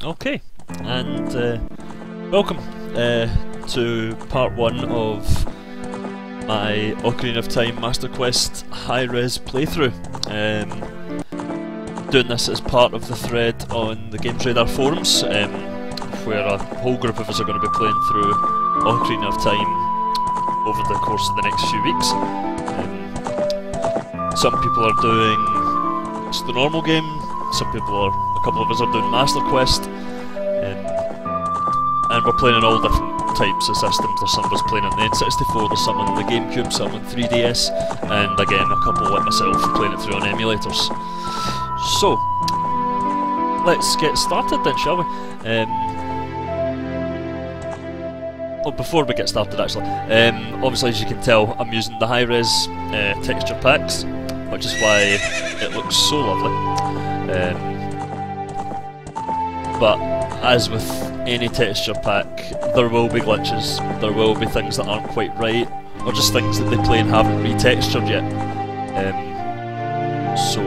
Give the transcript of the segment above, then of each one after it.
Okay, and welcome to part 1 of my Ocarina of Time Master Quest high-res playthrough. Doing this as part of the thread on the Games Radar forums, where a whole group of us are going to be playing through Ocarina of Time over the course of the next few weeks. Some people are doing just the normal game, a couple of us are doing Master Quest, and we're playing on all different types of systems. There's some of us playing on the N64, there's some on the GameCube, some on 3DS, and again a couple like myself playing it through on emulators. So, let's get started then, shall we? Well, before we get started actually, obviously as you can tell I'm using the high-res texture packs, which is why it looks so lovely. But as with any texture pack, there will be glitches, there will be things that aren't quite right, or just things that they play and haven't retextured yet. So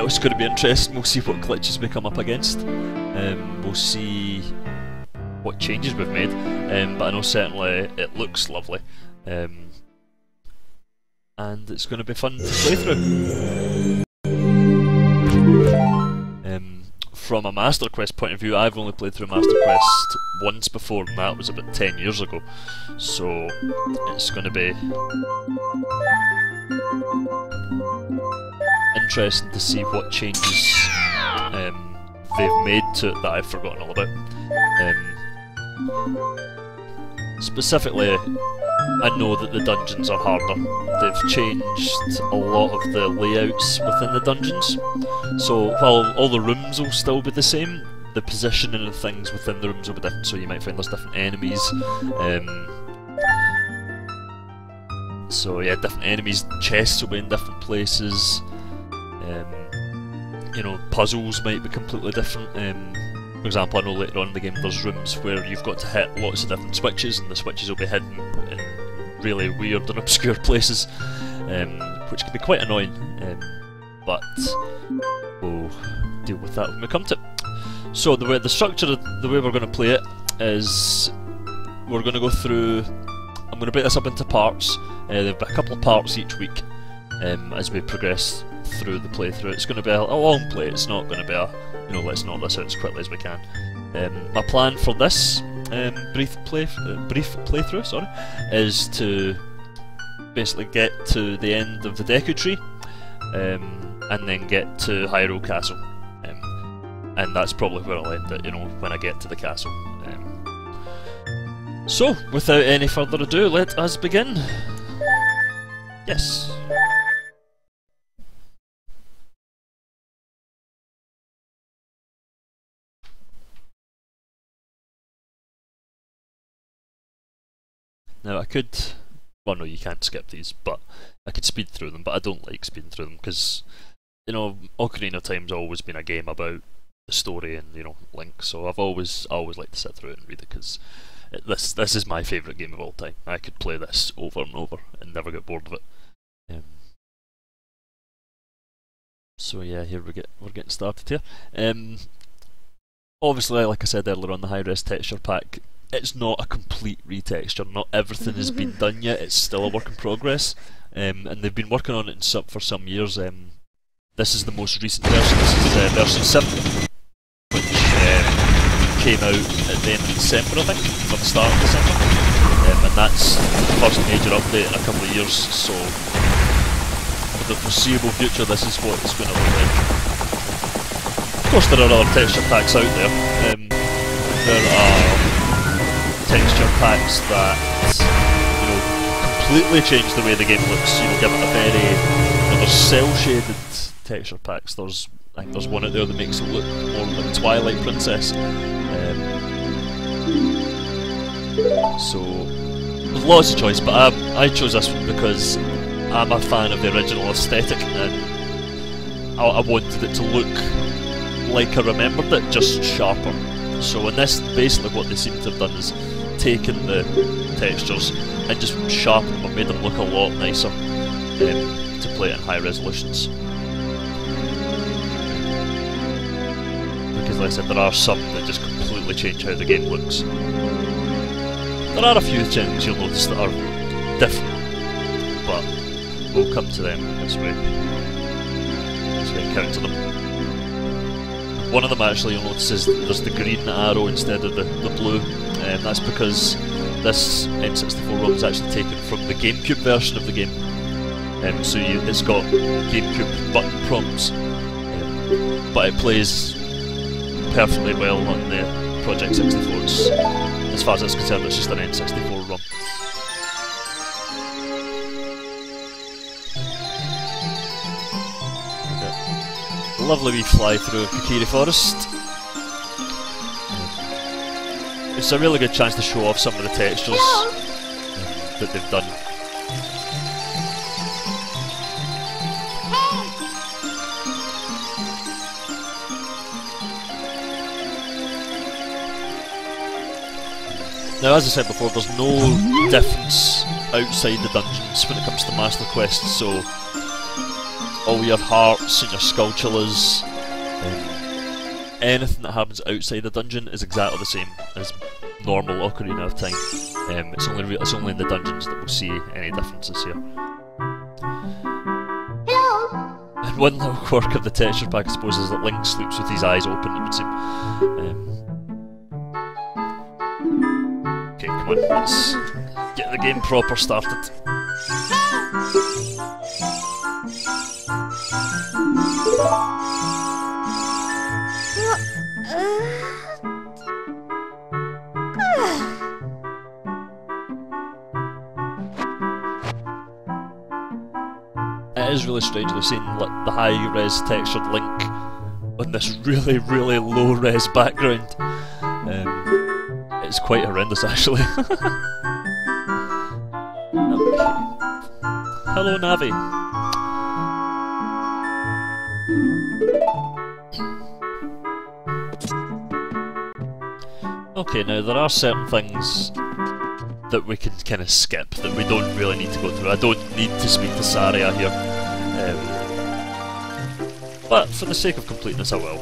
it's going to be interesting. We'll see what glitches we come up against. We'll see what changes we've made, but I know certainly it looks lovely. And it's going to be fun to play through. From a Master Quest point of view, I've only played through Master Quest once before, and that was about 10 years ago. So it's going to be interesting to see what changes they've made to it that I've forgotten all about. Specifically, I know that the dungeons are harder. They've changed a lot of the layouts within the dungeons. So while all the rooms will still be the same, the positioning of things within the rooms will be different. So you might find there's different enemies. So yeah, different enemies, chests will be in different places. You know, puzzles might be completely different. For example, I know later on in the game there's rooms where you've got to hit lots of different switches, and the switches will be hidden in really weird and obscure places, which can be quite annoying, but we'll deal with that when we come to it. So the way we're going to play it is we're going to go through. I'm going to break this up into parts. There'll be a couple of parts each week as we progress through the playthrough. It's going to be a long play. It's not going to be a let's knock this out as quickly as we can. My plan for this brief playthrough, is to basically get to the end of the Deku Tree, and then get to Hyrule Castle, and that's probably where I'll end it. When I get to the castle. So, without any further ado, let us begin. Yes. Now I could, well no, you can't skip these, but I could speed through them, but I don't like speeding through them because, Ocarina of Time's always been a game about the story and, Link, so I've always liked to sit through it and read it because this is my favourite game of all time. I could play this over and over and never get bored of it. So yeah, here we're getting started here. Obviously, like I said earlier on, the high-res texture pack, it's not a complete retexture, not everything has been done yet, it's still a work in progress, and they've been working on it for some years. This is the most recent version, this is version 7, which came out at the end of December, I think, or the start of December, and that's the first major update in a couple of years, so for the foreseeable future this is what it's going to look like. Of course there are other texture packs out there. There are texture packs that completely change the way the game looks. Give it a very. There's cel-shaded texture packs. I think there's one out there that makes it look more like Twilight Princess. So there's lots of choice, but I chose this one because I'm a fan of the original aesthetic, and I wanted it to look like I remembered it, just sharper. So in this, basically what they seem to have done is taken the textures and just sharpened them and made them look a lot nicer to play it in high resolutions. because like I said, there are some that just completely change how the game looks. There are a few things you'll notice that are different, but we'll come to them as we encounter them. One of them actually you'll notice is there's the green arrow instead of the blue, and that's because this N64 ROM is actually taken from the GameCube version of the game. So it's got GameCube button prompts, but it plays perfectly well on the Project 64. As far as it's concerned, it's just an N64 ROM. Lovely wee fly through Kokiri Forest. It's a really good chance to show off some of the textures that they've done. Now, as I said before, there's no difference outside the dungeons when it comes to Master Quests, so all your hearts and your skulltulas, anything that happens outside the dungeon is exactly the same as normal Ocarina of Time. It's only in the dungeons that we'll see any differences here. Hello. And one little quirk of the texture pack, I suppose, is that Link sleeps with his eyes open, it would seem. Okay, come on, let's get the game proper started. It is really strange though, seeing the high-res textured Link on this really, really low-res background. It's quite horrendous actually. Okay. Hello Navi. Okay, now there are certain things that we can kind of skip, that we don't really need to go through. I don't need to speak to Saria here, but for the sake of completeness I will.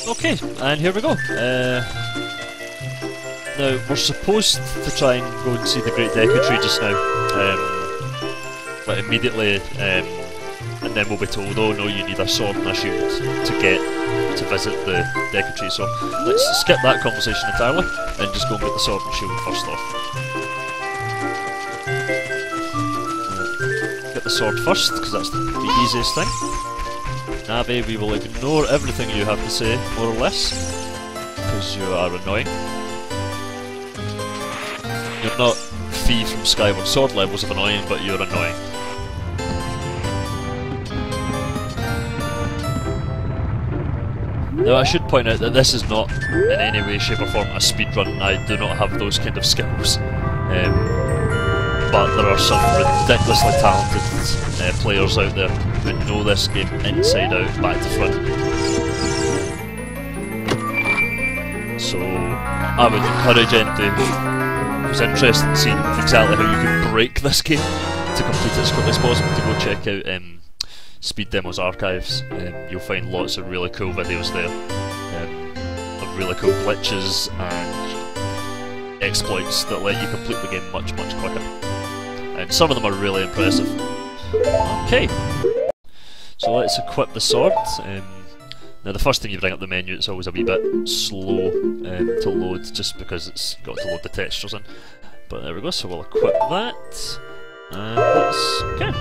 Okay, and here we go. Now, we're supposed to try and go and see the Great Deku Tree just now, but immediately, and then we'll be told, oh no, you need a sword and a shield to visit the Deku Tree, so let's skip that conversation entirely, and just go and get the sword and shield first off. Get the sword first, because that's the easiest thing. Navi, we will ignore everything you have to say, more or less, because you are annoying. You're not Fee from Skyward Sword levels of annoying, but you're annoying. Now I should point out that this is not in any way, shape or form a speedrun. I do not have those kind of skills. But there are some ridiculously talented players out there who know this game inside out, back to front. So I would encourage anyone who's interested in seeing exactly how you can break this game to complete it as quickly as possible to go check out Speed Demos Archives. You'll find lots of really cool videos there, of really cool glitches and exploits that let you complete the game much, much quicker. And some of them are really impressive. Okay, so let's equip the sword. Now the first thing you bring up the menu, it's always a wee bit slow to load, just because it's got to load the textures in. But there we go, so we'll equip that. And let's... okay.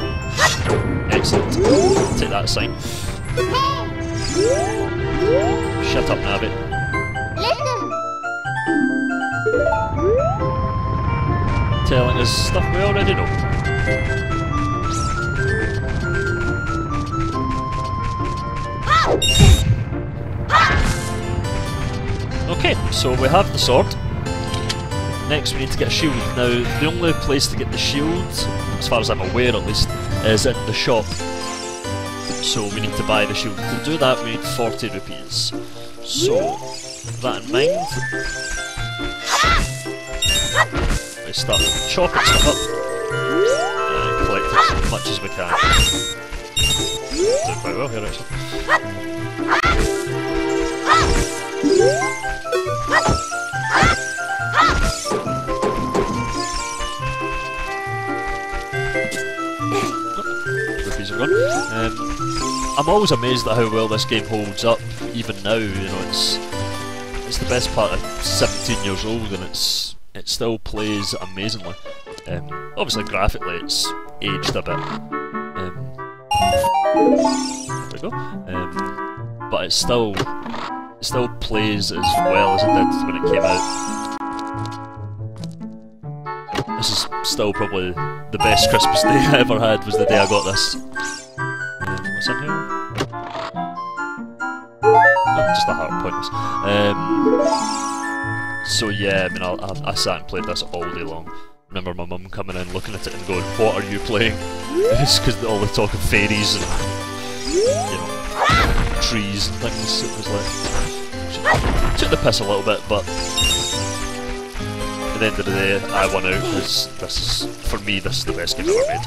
Excellent. Take that sign. Shut up, Navi. Telling us stuff we already know. Okay, so we have the sword. Next we need to get a shield. Now, the only place to get the shield, as far as I'm aware at least, is in the shop. So we need to buy the shield. To do that we need 40 rupees. So, with that in mind, we start chopping stuff up and collecting as much as we can. Doing quite well here actually. Rupees are gone. I'm always amazed at how well this game holds up, even now. You know, it's the best part of 17 years old, and it still plays amazingly. Obviously, graphically, it's aged a bit. There we go. But it still plays as well as it did when it came out. This is still probably the best Christmas day I ever had. Was the day I got this. What's in here? Oh, just a heart, pointless. So yeah, I mean, I sat and played this all day long. Remember my mum coming in, looking at it and going, "What are you playing?" It's because all the talk of fairies and, you know, trees and things. It was like, took the piss a little bit, but at the end of the day, I won out because for me, this is the best game ever made.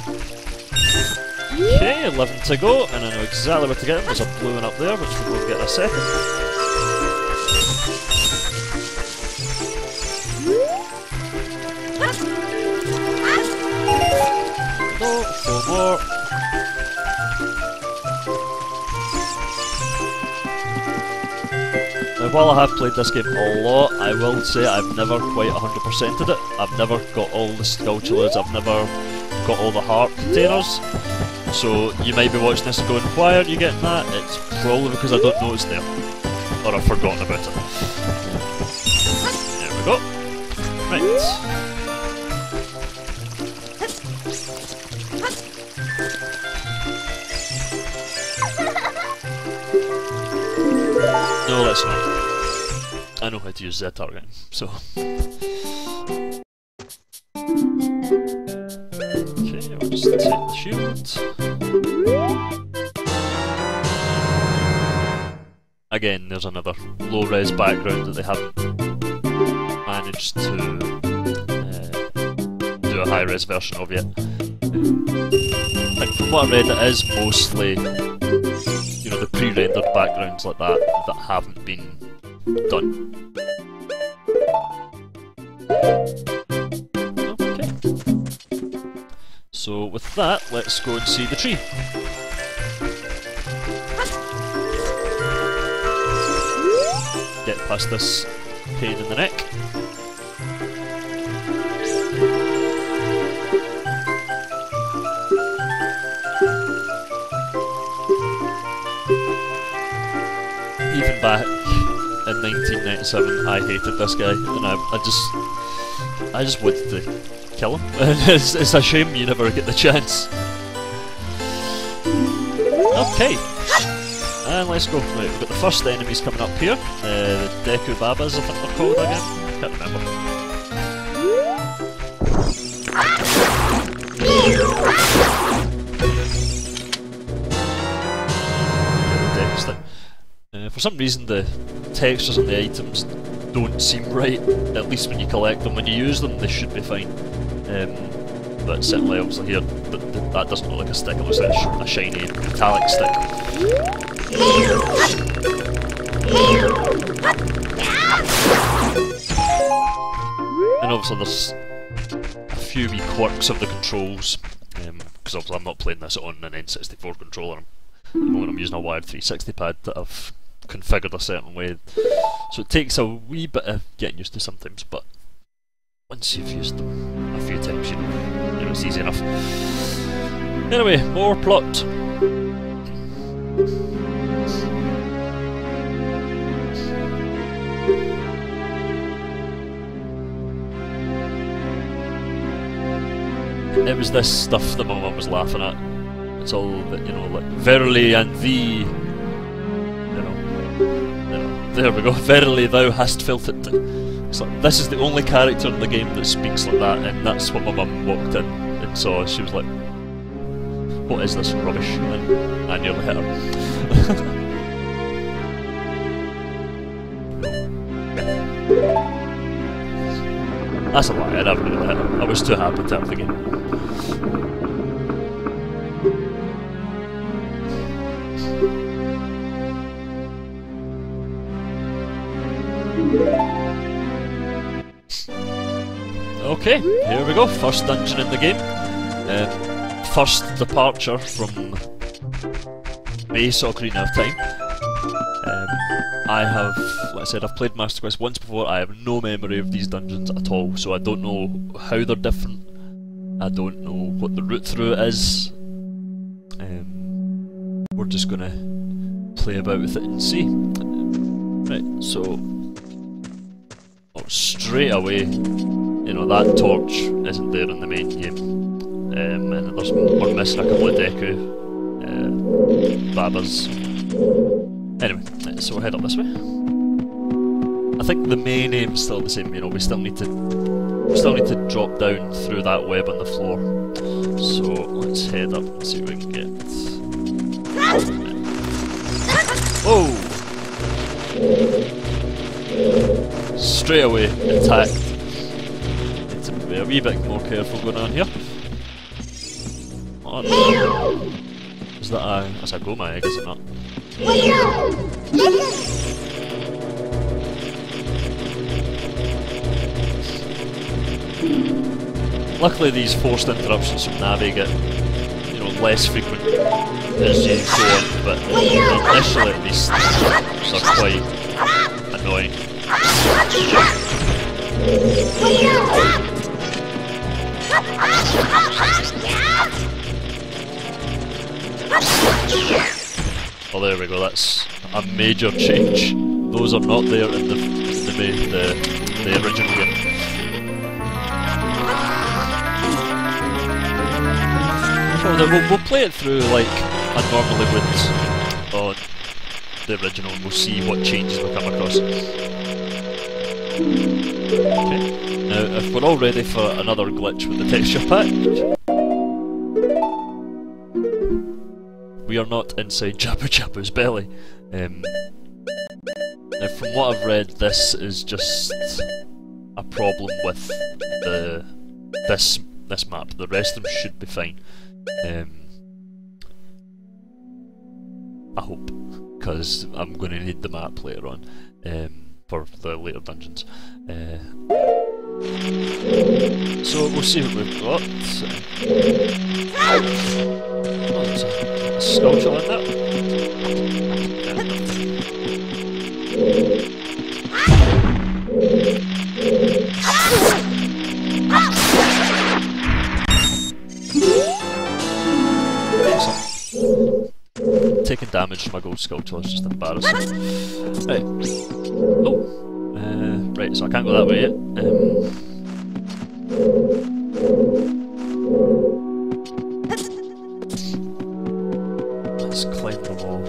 Okay, 11 to go, and I know exactly where to get them. There's a blue one up there, which we'll go get in a second. Go, 4 more. Now, while I have played this game a lot, I will say I've never quite 100%ed it. I've never got all the sculptures, I've never got all the heart containers. So you might be watching this and going, "Why aren't you getting that?" It's probably because I don't know it's there. Or I've forgotten about it. There we go. Right. No, let's not. I know how to use Z targeting, so. Okay, we'll just take the shield. Again, there's another low-res background that they haven't managed to do a high-res version of yet. Like, from what I read, it is mostly, you know, the pre-rendered backgrounds like that haven't been done. Okay. So with that, let's go and see the tree. Get past this pain in the neck. Even back in 1997, I hated this guy, and I just wanted to kill him. It's a shame you never get the chance. Okay, and let's go. Right, we've got the first enemies coming up here. The Deku Babas, I think they're called again. Can't remember. For some reason the textures on the items don't seem right, at least when you collect them. When you use them they should be fine. But certainly obviously here, that doesn't look like a stick, it looks like a shiny metallic stick. And obviously there's a few wee quirks of the controls, because obviously I'm not playing this on an N64 controller. At the moment I'm using a wired 360 pad that I've configured a certain way, so it takes a wee bit of getting used to sometimes, but once you've used them a few times, you know it's easy enough. Anyway, more plot. It was this stuff that my mum was laughing at. It's all that, you know, like verily and thee. There we go. Verily thou hast felt it. It's like, this is the only character in the game that speaks like that, and that's what my mum walked in and saw. She was like, what is this rubbish? And I nearly hit her. That's a lie, I never really hit her. I was too happy to have the game. Okay, here we go, first dungeon in the game. First departure from base Ocarina of Time. I have, like I said, I've played Master Quest once before. I have no memory of these dungeons at all, so I don't know how they're different. I don't know what the route through it is. We're just gonna play about with it and see. Right, so straight away, you know, that torch isn't there in the main game. And we're missing a couple of Deku Babas. Anyway, so we'll head up this way. I think the main aim's still the same, you know, we still need to drop down through that web on the floor. So let's head up and see what we can get. Oh! Straight away attacked. Need to be a wee bit more careful going on here. Oh no. Is that a... that's a Goma egg, is it not? Luckily these forced interruptions from Navi get, you know, less frequent as you go on, but initially at least they're quite annoying. Oh, there we go. That's a major change. Those are not there in the original game. We'll play it through like I normally would on the original, and we'll see what changes we come across. Okay. Now, if we're all ready for another glitch with the texture pack. We are not inside Jabu Jabu's belly. Now, from what I've read, this is just a problem with this map. The rest of them should be fine. I hope, because I'm going to need the map later on for the later dungeons. So we'll see what we've got. Oh, there's a sculpture like that. Taking damage from my gold sculpture is just embarrassing. Right. Oh. Right, so I can't go that way yet. Let's climb the wall.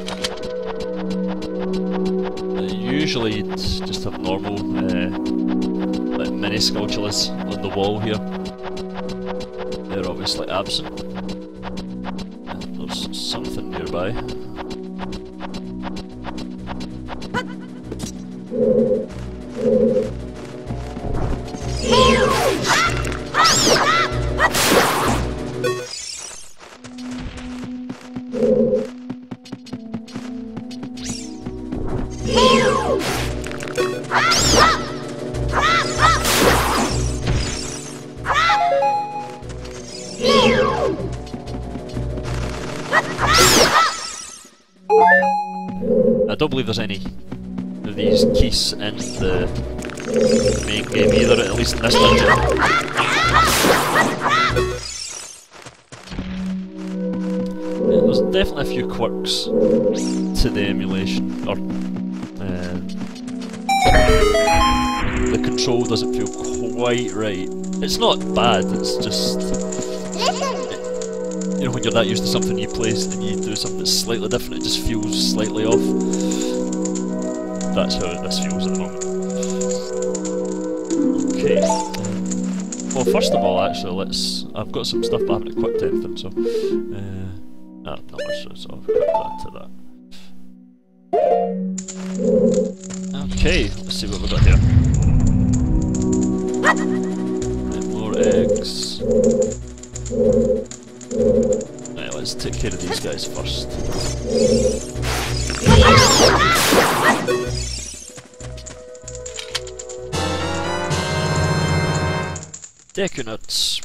Usually you'd just have normal like mini sculptures on the wall here. They're obviously absent. There's something nearby. I don't believe there's any of these keys in the main game either, at least in this dungeon. Yeah, there's definitely a few quirks to the emulation, or the control doesn't feel quite right. It's not bad, it's just... you know, when you're that used to something you play and you do something that's slightly different, it just feels slightly off. that's how this feels at the moment. Okay. Well, first of all, actually, I've got some stuff, but I haven't equipped anything, so. Not much, so I'll equip that to that. Okay, let's see what we've got here. More eggs. Right, let's take care of these guys first. Deku nuts.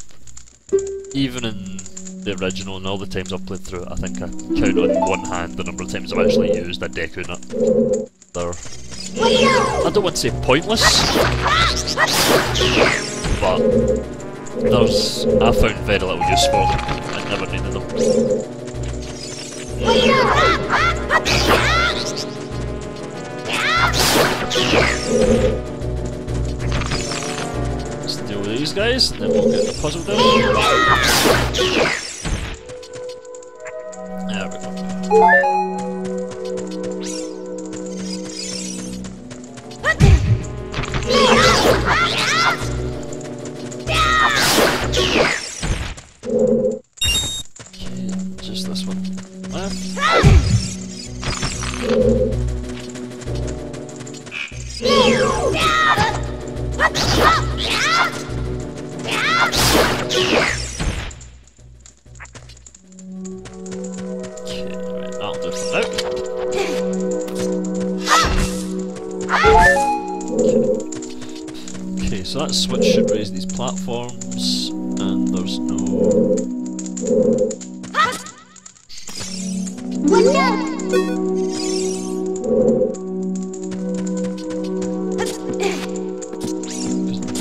Even in the original and all the times I've played through it, I think I can count on one hand the number of times I've actually used a Deku nut. They're, I don't want to say pointless, but I found very little use for them. I never needed them. Let's deal with these guys, and then we'll get the puzzle done. There we go. Okay, just this one left. So that switch should raise these platforms, and there's no...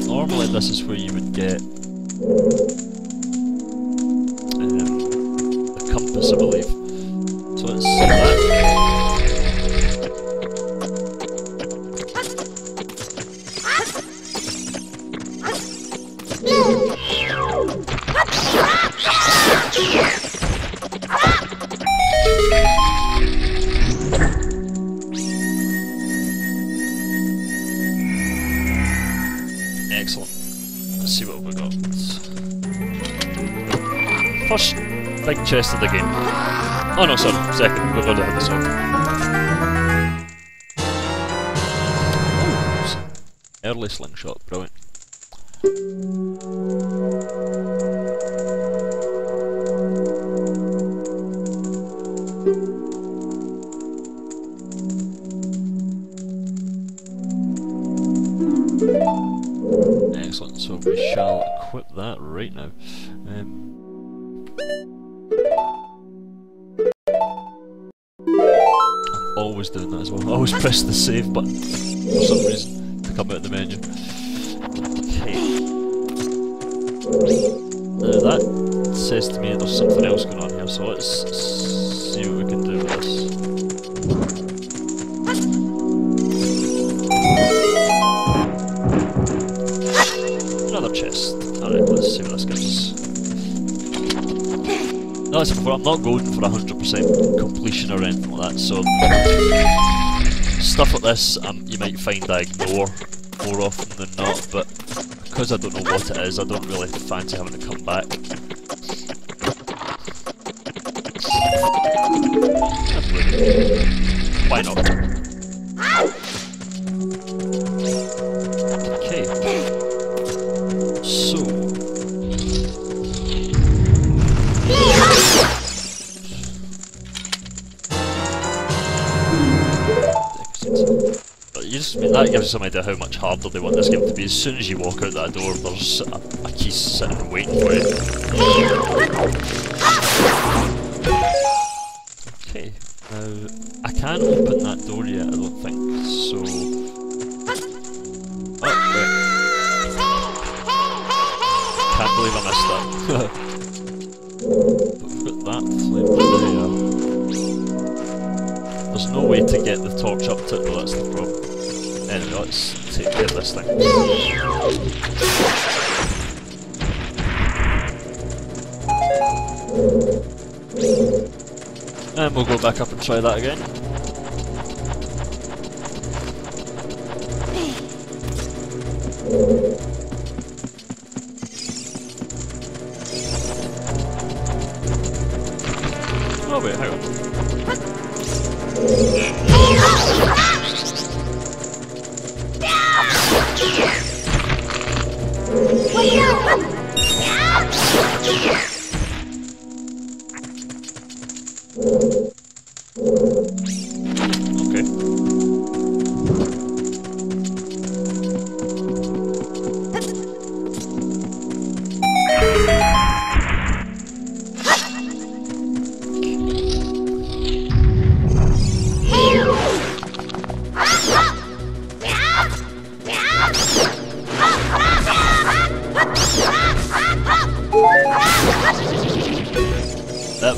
Normally this is where you would get the compass, I believe. So let's set that. Excellent. Let's see what we've got. First big chest of the game. Oh no, sorry, second. We've already had this one. Oh, early slingshot, brilliant. Excellent, so we shall equip that right now. I'm always doing that as well. I always press the save button for some reason to come out of the menu. Okay. Now that says to me there's something else going on here, so let's see what we can do with this. Another chest. Alright, let's see what this gives us. Now listen, I'm not going for 100% completion or anything like that, so stuff like this you might find I ignore more often than not, but because I don't know what it is, I don't really fancy having to come back. Why not? Okay. So... that gives you some idea how much harder they want this game to be. As soon as you walk out that door, there's a key sitting waiting for you. Okay, now I can't open that door yet, I don't think, so... Oh, wait. Can't believe I missed that. But we've got that flame there. There's no way to get the torch up to it though, that's the problem. Anyway, let's take care of this thing. And we'll go back up and try that again.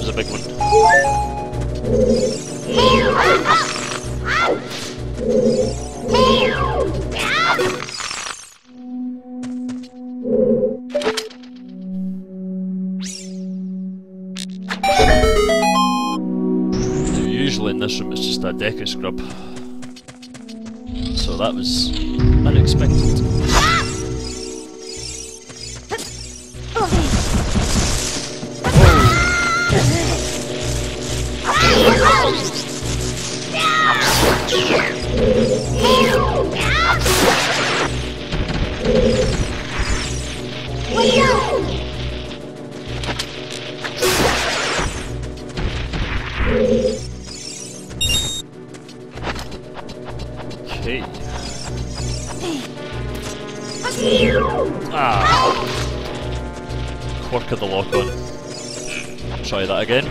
is a big one. Now, usually in this room it's just a Deku scrub. So that was unexpected. Okay. Ah! Quirk of the lock on. Try that again.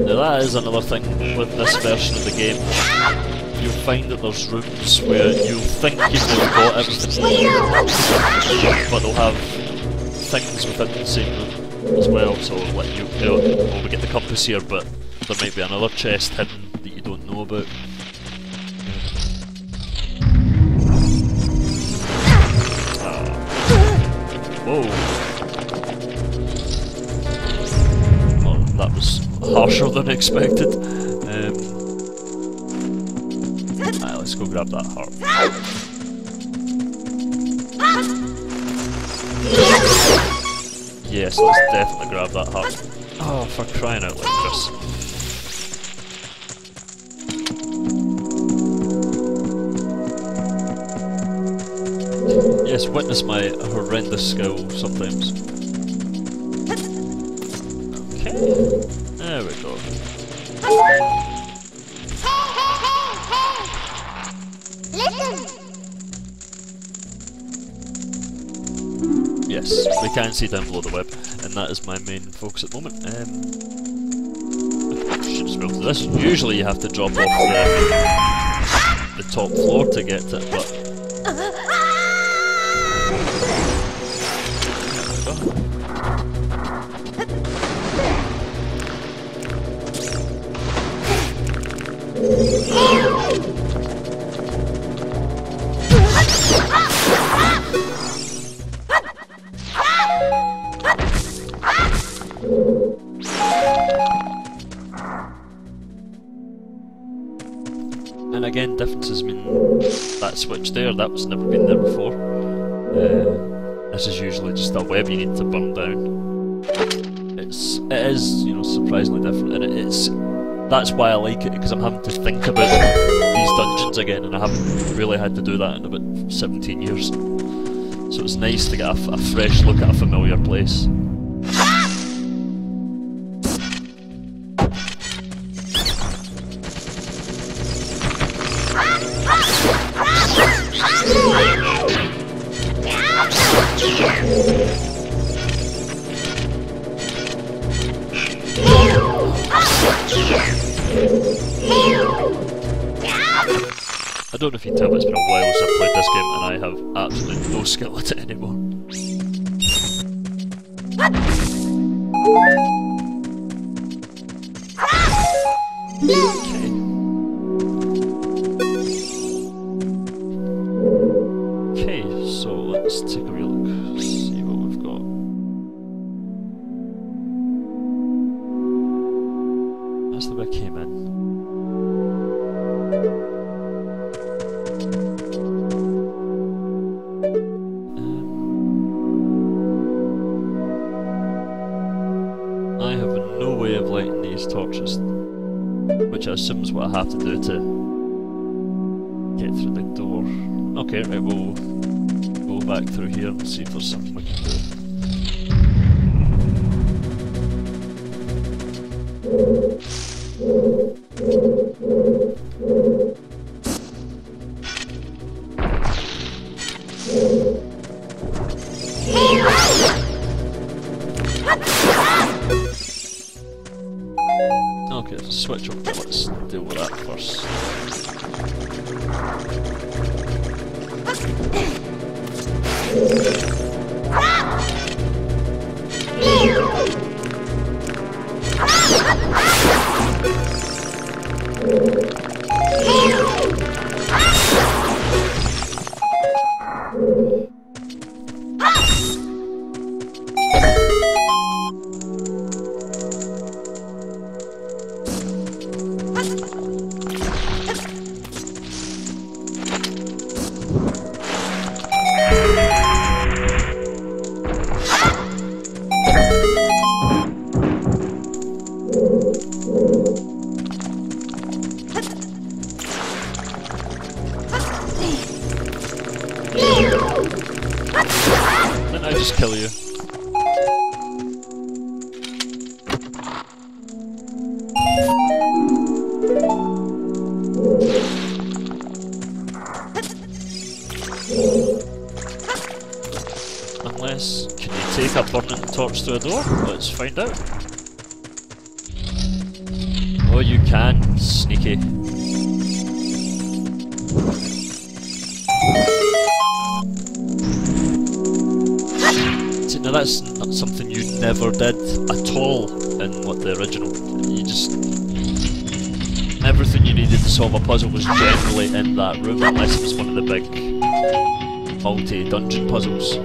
Now that is another thing with this version of the game. You'll find that there's rooms where you'll think you've never got everything, but they'll have things within the same room as well, so like we get the compass here, but there might be another chest hidden that you don't know about. Whoa. Oh, that was harsher than expected. Alright, let's go grab that heart. Yes, let's definitely grab that heart. Oh, for crying out loud, Chris. Yes, witness my horrendous skill sometimes. Okay, there we go. Yes, we can see down below the web, and that is my main focus at the moment. I should just go to this. Usually you have to drop off the top floor to get to it, but... And again, differences mean that switch there, that was never been there before. This is usually just a web you need to burn down. It is, you know, surprisingly different, and that's why I like it, because I'm having to think about these dungeons again, and I haven't really had to do that in about 17 years. So it's nice to get a fresh look at a familiar place. I don't know if you can tell, but it's been a while since I've played this game, and I have absolutely no skill at it anymore. Okay, so let's take a wee look, see what we've got. That's the way I came in. I have no way of lighting these torches, which I assume is what I have to do to get through the door. Okay, right, we'll go back through here and see if there's something we can do. Okay, there's a switch up there, let's deal with that first. Didn't I just kill you? Unless, can you take a burning torch through a door? Let's find out. Oh, you can, sneaky. See, now that's not something you never did at all in what the original. You just... everything you needed to solve a puzzle was generally in that room, unless it was one of the big multi-dungeon puzzles.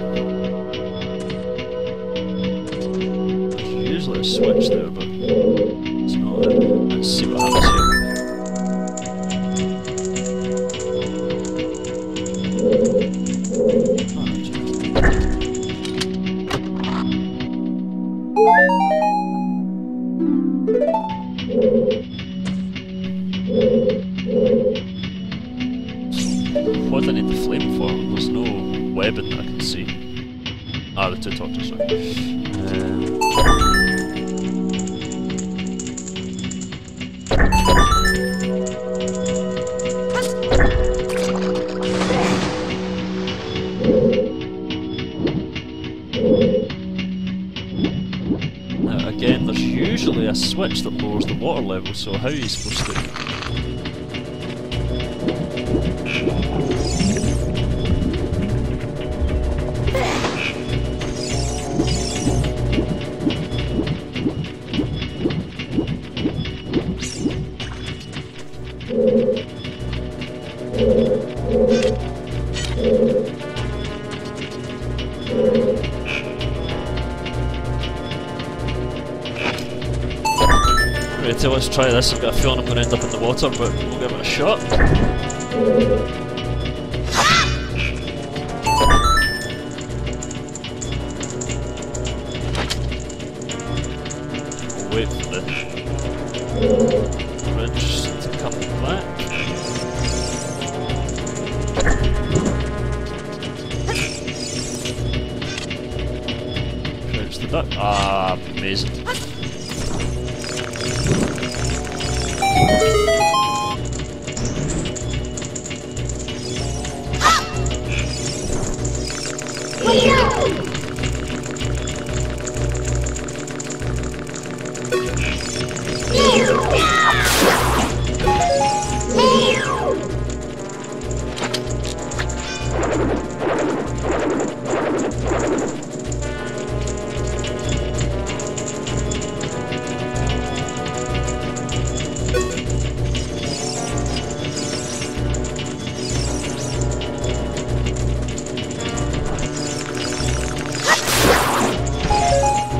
There's usually a switch there, but it's not it. Let's see what happens here. What do I need the flame for? There's no webbing that I can see. Ah, the two torches, sorry. Now again, there's usually a switch that lowers the water level, so how are you supposed to... Right, so let's try this. I've got a feeling I'm going to end up in the water, but we'll give it a shot. We'll wait for the bridge to come back. Crouch the duck. Ah, amazing.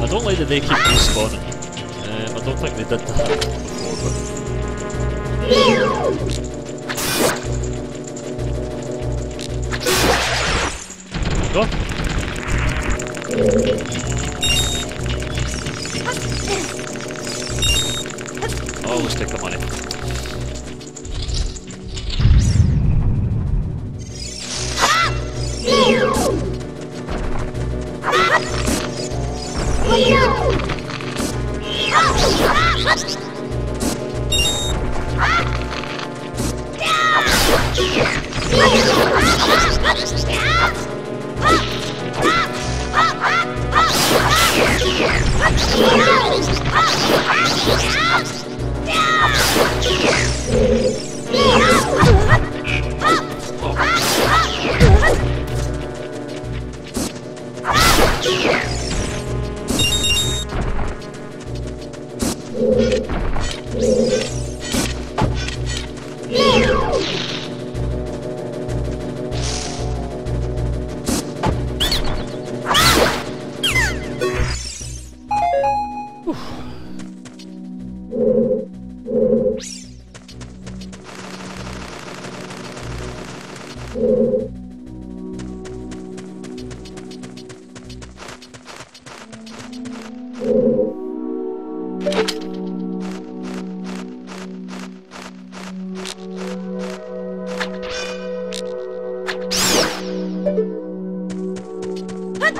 I don't like that they keep respawning. I don't think they did that before, but... Go! Oh, let's take the money. That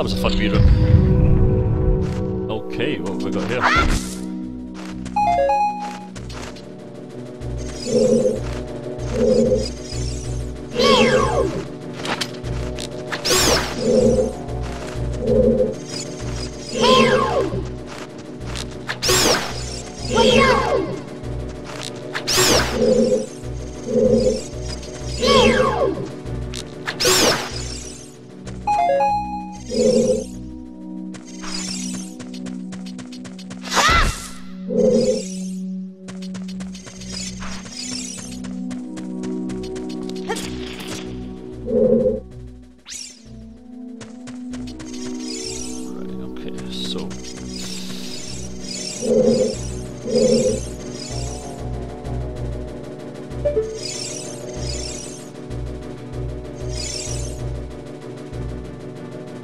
was a fun wee room. Okay, what have we got here?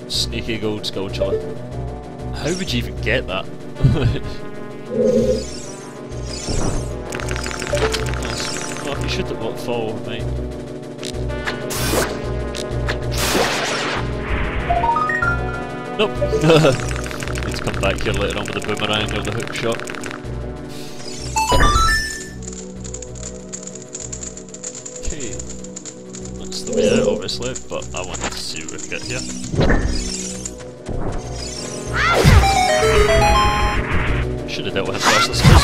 Sneaky gold skull chiller. How would you even get that? Well, you should have fall, mate. Nope. Need to come back here later on with the boomerang or the hook shot. Okay. That's the way out, obviously, but I wanted to see what we get here. Should have dealt with him first, I suppose.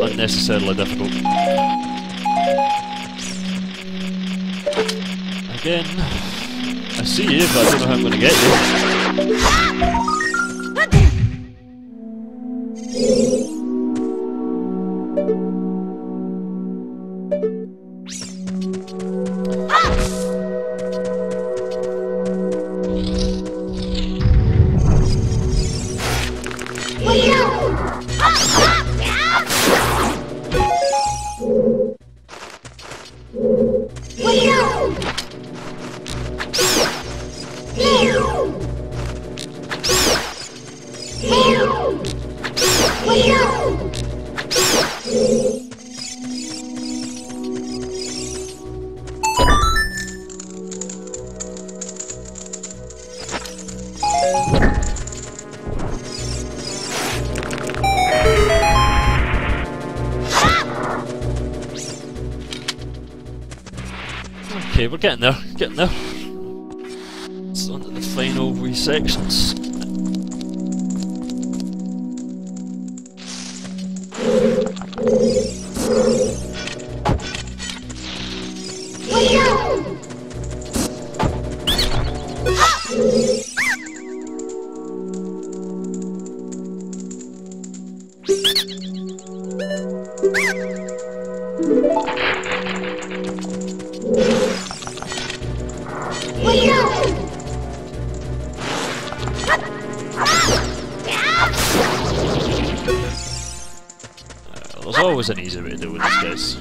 Unnecessarily difficult. Again, I see you, but I don't know how I'm going to get you. Okay, we're getting there, It's on to the final wee sections. There's always an easy way to deal with these guys.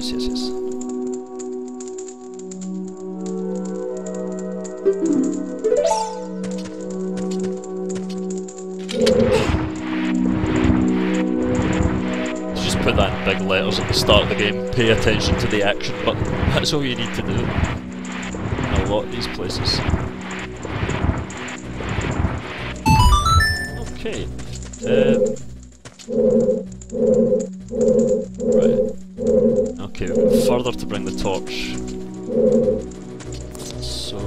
yes, yes, yes. Just put that in big letters at the start of the game. Pay attention to the action button. That's all you need to do in a lot of these places. Okay. Right. Okay, we've got further to bring the torch. So...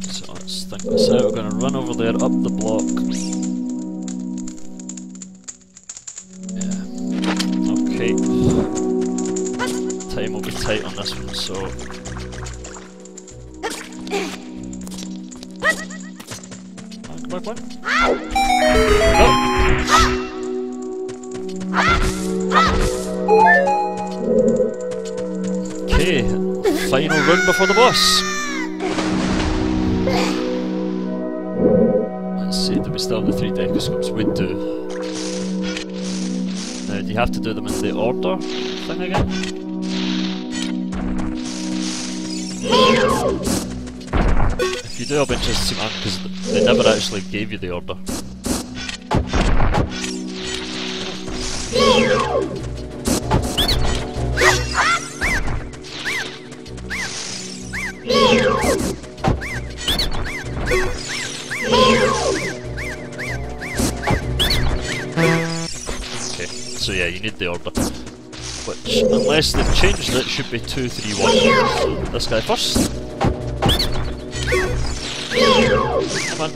so let's think this out. We're going to run over there, up the block. Okay. Time will be tight on this one, so... Come on, come on. Okay, final run before the boss. Let's see, do we still have the 3 Decuscopes? We do. Now, do you have to do them in the order thing again? If you do, I'll be interested to see, man, because they never actually gave you the order. Okay, so yeah, you need the order. Which, unless they've changed it, should be 2, 3, 1. So, this guy first. Come on.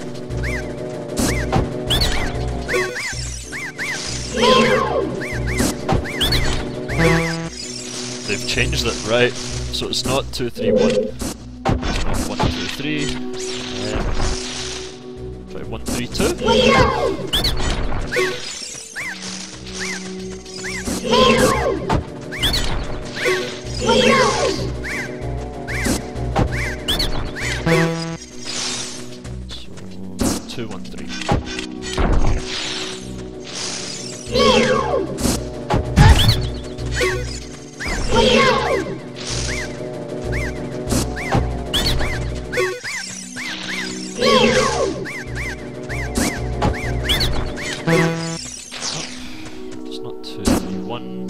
They've changed it, right? So it's not 2, 3, 1. It's not 1, 2, 3. Try 1, 3, 2. So 2, 1, 3. It's not 2, 3, 1.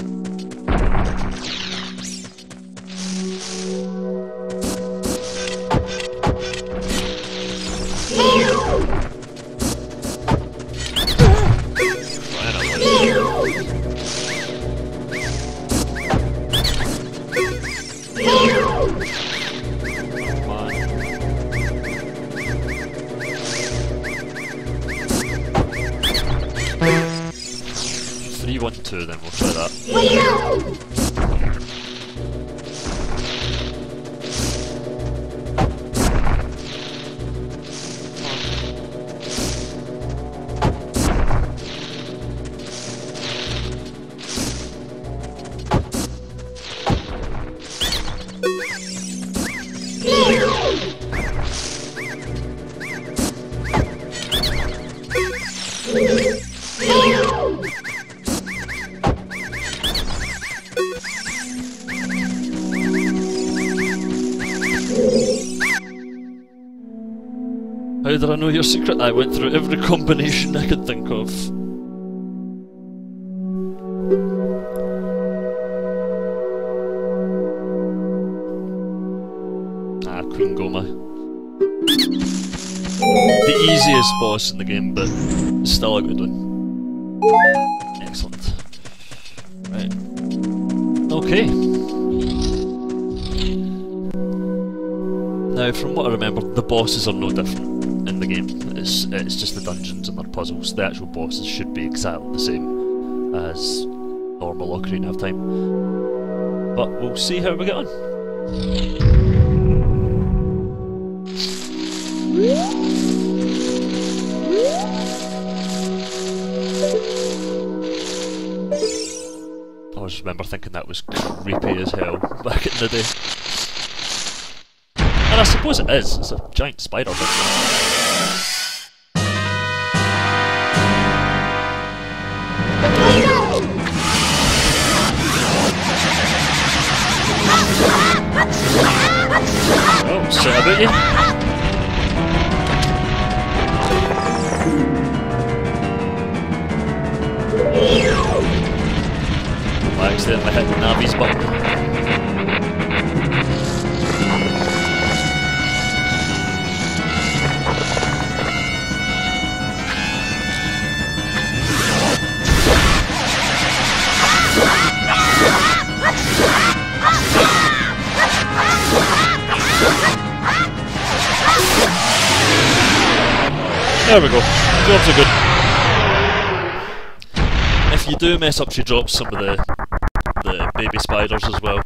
Then we'll try that. How did I know your secret? I went through every combination I could think of. Ah, Queen Goma. The easiest boss in the game, but still a good one. Excellent. Right. Okay. Now, from what I remember, the bosses are no different in the game. It's just the dungeons and their puzzles. The actual bosses should be exactly the same as normal Ocarina of Time. But we'll see how we get on. Oh, there's remember thinking that was creepy as hell back in the day. And I suppose it is, it's a giant spider. Oh, say about you. I accidentally hit the Navi's button. There we go. Drops are good. If you do mess up, you drop some of the baby spiders as well,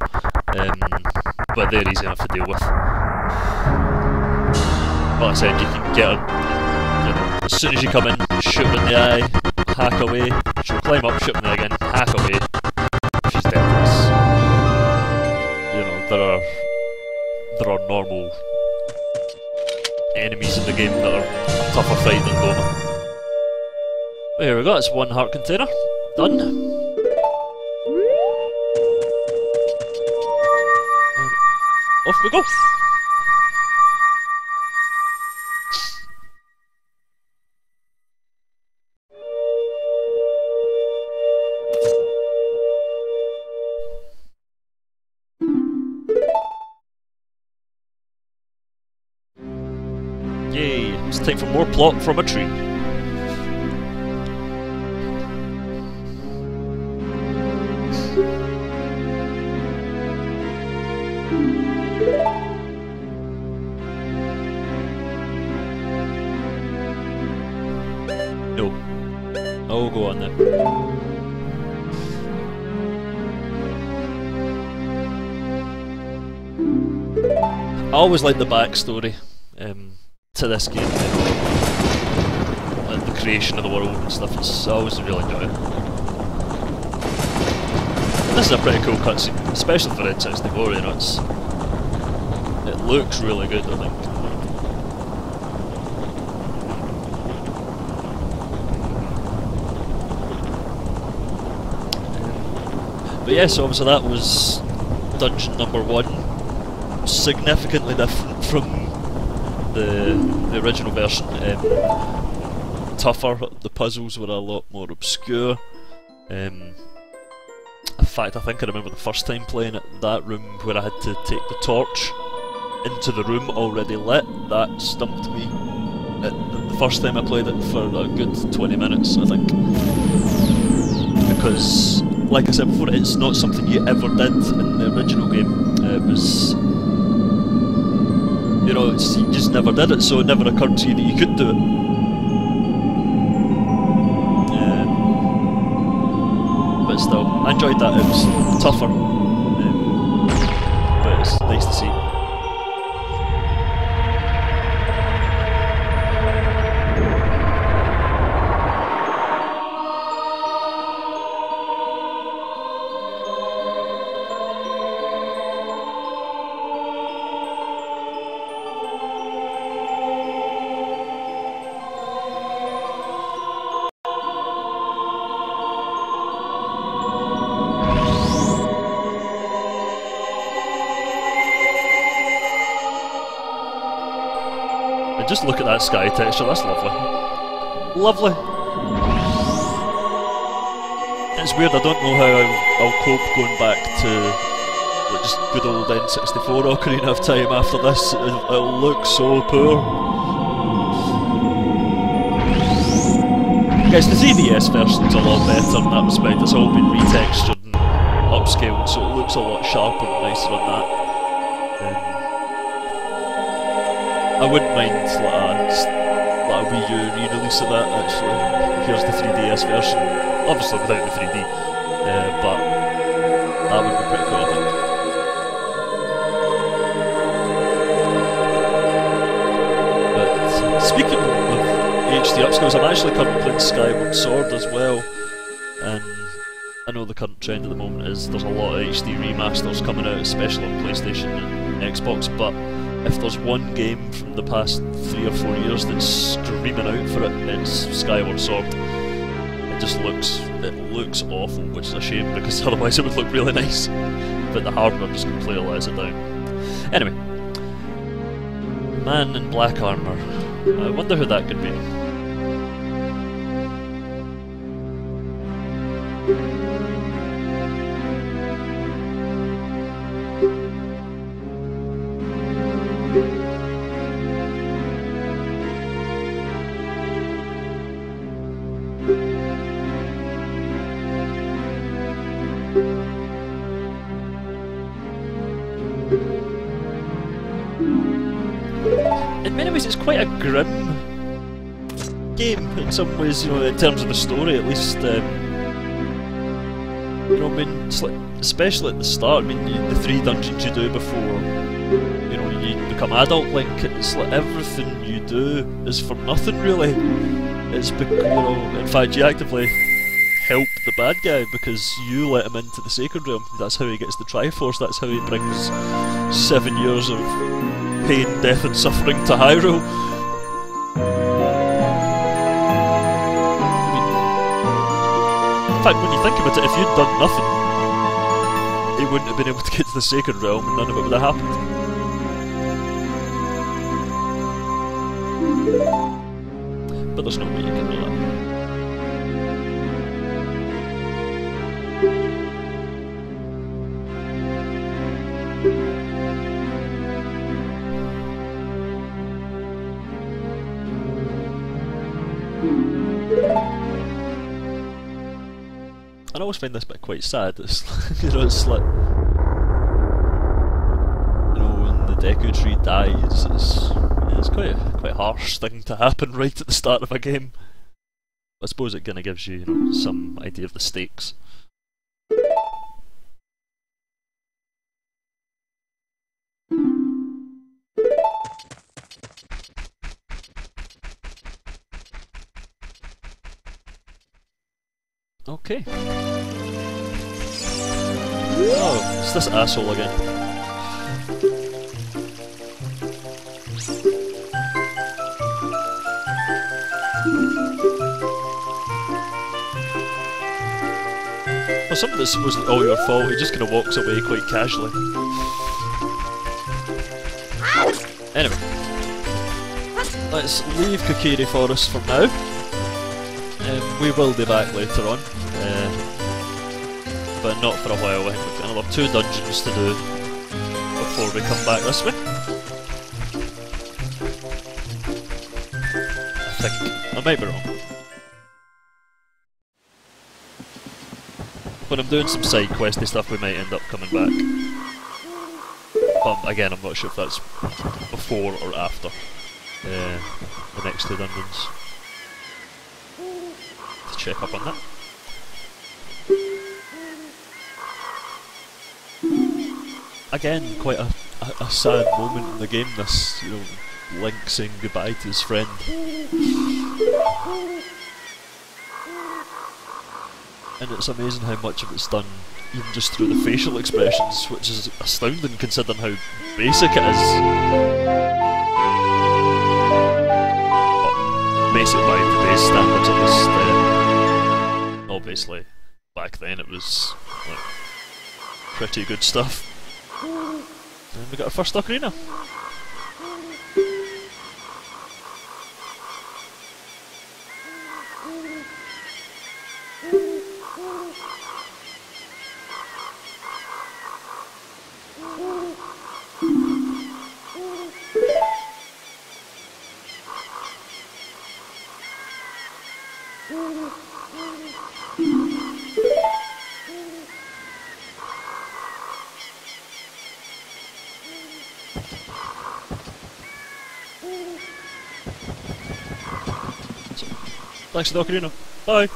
but they're easy enough to deal with. Like I said, you can get her, you know, as soon as you come in, shoot her in the eye, hack away, she'll climb up, shoot her in the eye again, hack away, she's dead. You know, there are normal enemies in the game that are a tougher fight than Goma. There we go, that's one heart container. Done. Off we go. Yay, it's time for more plot from a tree. No. Oh, go on then. I always like the backstory to this game, like the creation of the world and stuff. I always really enjoy it. This is a pretty cool cutscene, especially for N64. You know, it looks really good, I think. But yeah, so obviously that was dungeon number 1. Significantly different from the original version. Tougher, the puzzles were a lot more obscure. In fact, I think I remember the first time playing it, that room where I had to take the torch into the room already lit, that stumped me. The first time I played it for a good 20 minutes, I think. Because, like I said before, it's not something you ever did in the original game. It was... you know, you just never did it, so it never occurred to you that you could do it. But still, I enjoyed that. It was tougher, but it's nice to see. Just look at that sky texture, that's lovely. Lovely! It's weird, I don't know how I'll cope going back to like, just good old N64 Ocarina of Time after this. It'll look so poor. Guys, the 3DS version's a lot better in that respect. It's all been retextured and upscaled, so it looks a lot sharper and nicer on that. I wouldn't mind like a Wii U re-release of that, actually. Here's the 3DS version, obviously without the 3D, but that would be pretty cool, I think. But speaking of HD upscales, I'm actually currently playing Skyward Sword as well, and I know the current trend at the moment is there's a lot of HD remasters coming out, especially on PlayStation and Xbox, but if there's one game from the past 3 or 4 years that's screaming out for it, it's Skyward Sword. It looks awful, which is a shame because otherwise it would look really nice. But the hardware just completely lets it down. Anyway, man in black armour. I wonder who that could be. In many ways, it's quite a grim game. In some ways, you know, in terms of the story, at least. You know, I mean, it's like, especially at the start. I mean, the 3 dungeons you do before, you know, you become adult Link. It's like everything you do is for nothing, really. It's you know, in fact, you actively help the bad guy because you let him into the Sacred Realm. That's how he gets the Triforce. That's how he brings 7 years of pain, death and suffering to Hyrule. In fact, when you think about it, if you'd done nothing, he wouldn't have been able to get to the Sacred Realm and none of it would have happened. But there's no way you can know that. I always find this bit quite sad. It's you know, it's like, you know, when the Deku Tree dies, it's quite a harsh thing to happen right at the start of a game. I suppose it kind of gives you, you know, some idea of the stakes. Okay. Oh, it's this asshole again. Well, some of this wasn't all your fault, he just kind of walks away quite casually. Anyway, let's leave Kokiri Forest for now. We will be back later on, but not for a while. I think we've got another 2 dungeons to do before we come back this way. I think. I might be wrong. When I'm doing some side questy stuff, we might end up coming back. But again, I'm not sure if that's before or after the next 2 dungeons. Check up on that. Again, quite a sad moment in the game, this, you know, Link saying goodbye to his friend. And it's amazing how much of it's done even just through the facial expressions, which is astounding considering how basic it is. But basic by today's standards, at least. Obviously, back then it was like pretty good stuff. And we got our first Ocarina. Thanks for the Ocarina. Bye!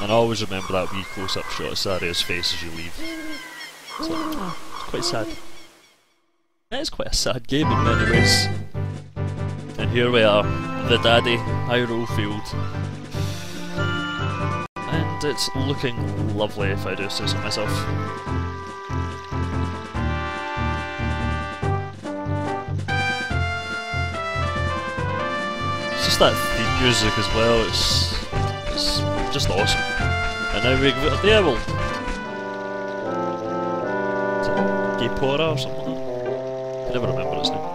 And I always remember that wee close-up shot of Saria's face as you leave. It's like, oh, it's quite sad. It is quite a sad game in many ways. And here we are, the daddy, Hyrule Field. and it's looking lovely if I do say so myself. It's just that theme music as well, it's just awesome. And now we go to the owl. Is it Gaypora or something like that? I can never remember its name.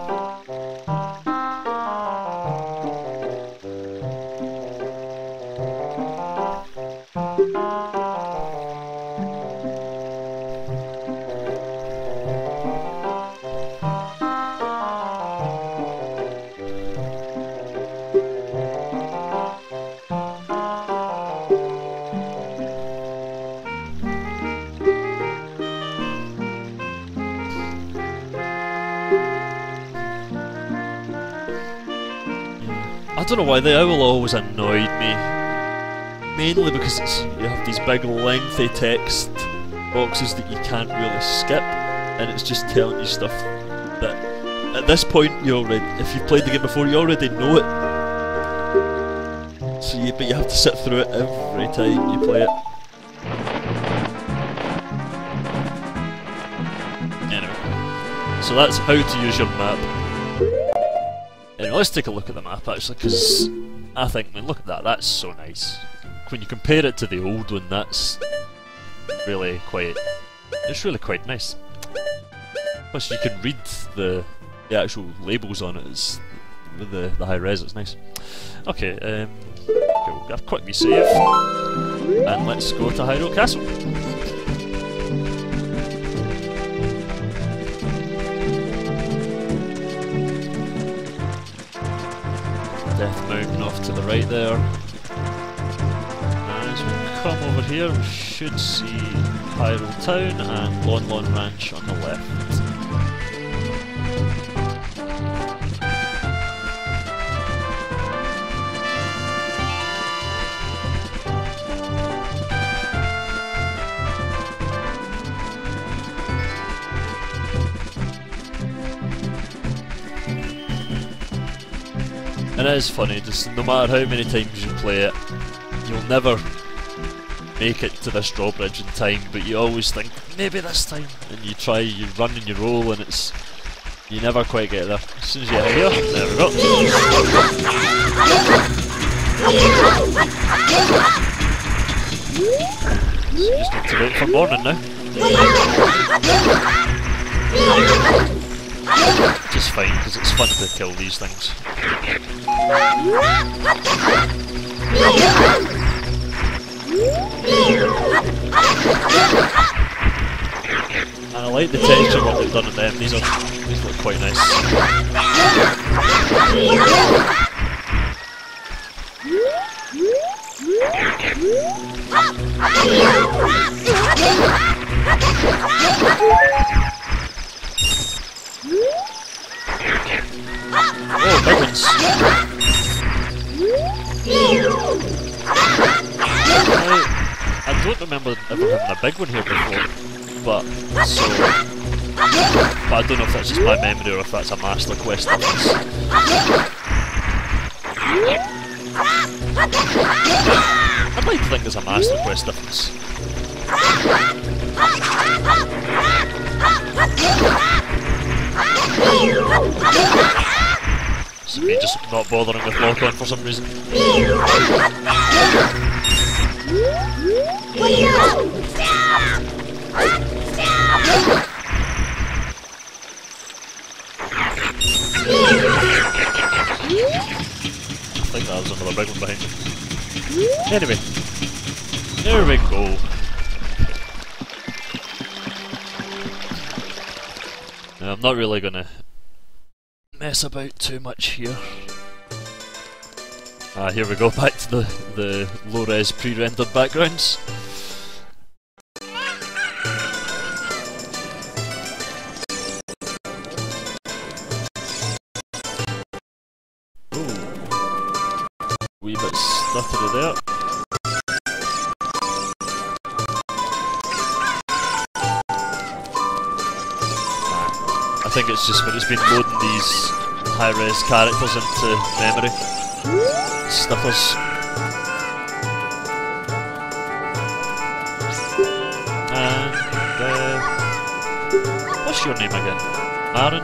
I don't know why, the owl always annoyed me. Mainly because you have these big lengthy text boxes that you can't really skip, and it's just telling you stuff that at this point you already, if you've played the game before, you already know it. So but you have to sit through it every time you play it. Anyway, so that's how to use your map. Anyway, let's take a look at the map actually, because I think, man, look at that, that's so nice. When you compare it to the old one, that's really quite, it's really quite nice. Plus you can read the actual labels on it, it's, with the high res, it's nice. Okay, we'll have a quick resave, and let's go to Hyrule Castle. Death Mountain off to the right there. As we come over here, we should see Hyrule Town and Lon Lon Ranch on the left. And it is funny, just no matter how many times you play it, you'll never make it to this drawbridge in time, but you always think, maybe this time, and you try, you run and you roll, and it's, you never quite get there. As soon as you hit here, there we go. So you just need to wait for morning now. Which is fine, because it's fun to kill these things. And I like the texture what they've done on them, these look quite nice. Oh, big ones! I don't remember ever having a big one here before, but I don't know if that's just my memory or if that's a Master Quest difference. I'd like to think there's a Master Quest difference. It's me just not bothering with lock-on for some reason. I think that was another big one behind me. Anyway, there we go. Now, I'm not really gonna mess about too much here. Here we go, back to the low-res pre-rendered backgrounds. Wee bit stuttery there. I think it's just when it's been loading these high-res characters into memory. Stuffers. What's your name again? Aaron?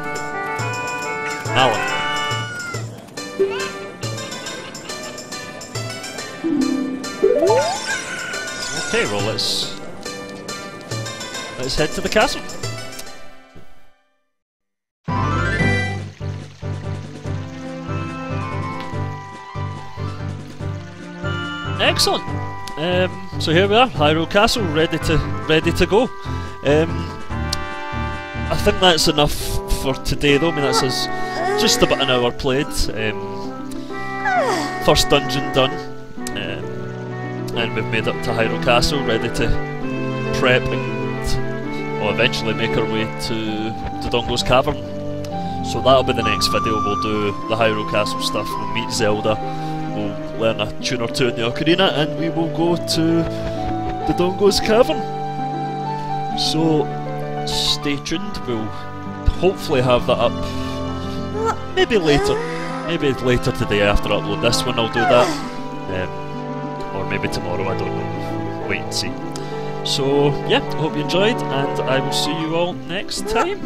Alan. Okay, well let's head to the castle. Excellent. So here we are, Hyrule Castle, ready to go. I think that's enough for today, though. I mean, that's just about an hour played. First dungeon done, and we've made up to Hyrule Castle, ready to prep and eventually make our way to Dodongo's Cavern. So that'll be the next video. We'll do the Hyrule Castle stuff. We'll meet Zelda. We'll learn a tune or two in the Ocarina, and we will go to Dodongo's Cavern. So stay tuned. We'll hopefully have that up maybe later today after I upload this one. I'll do that, or maybe tomorrow, I don't know, wait and see. So yeah, I hope you enjoyed, and I will see you all next time.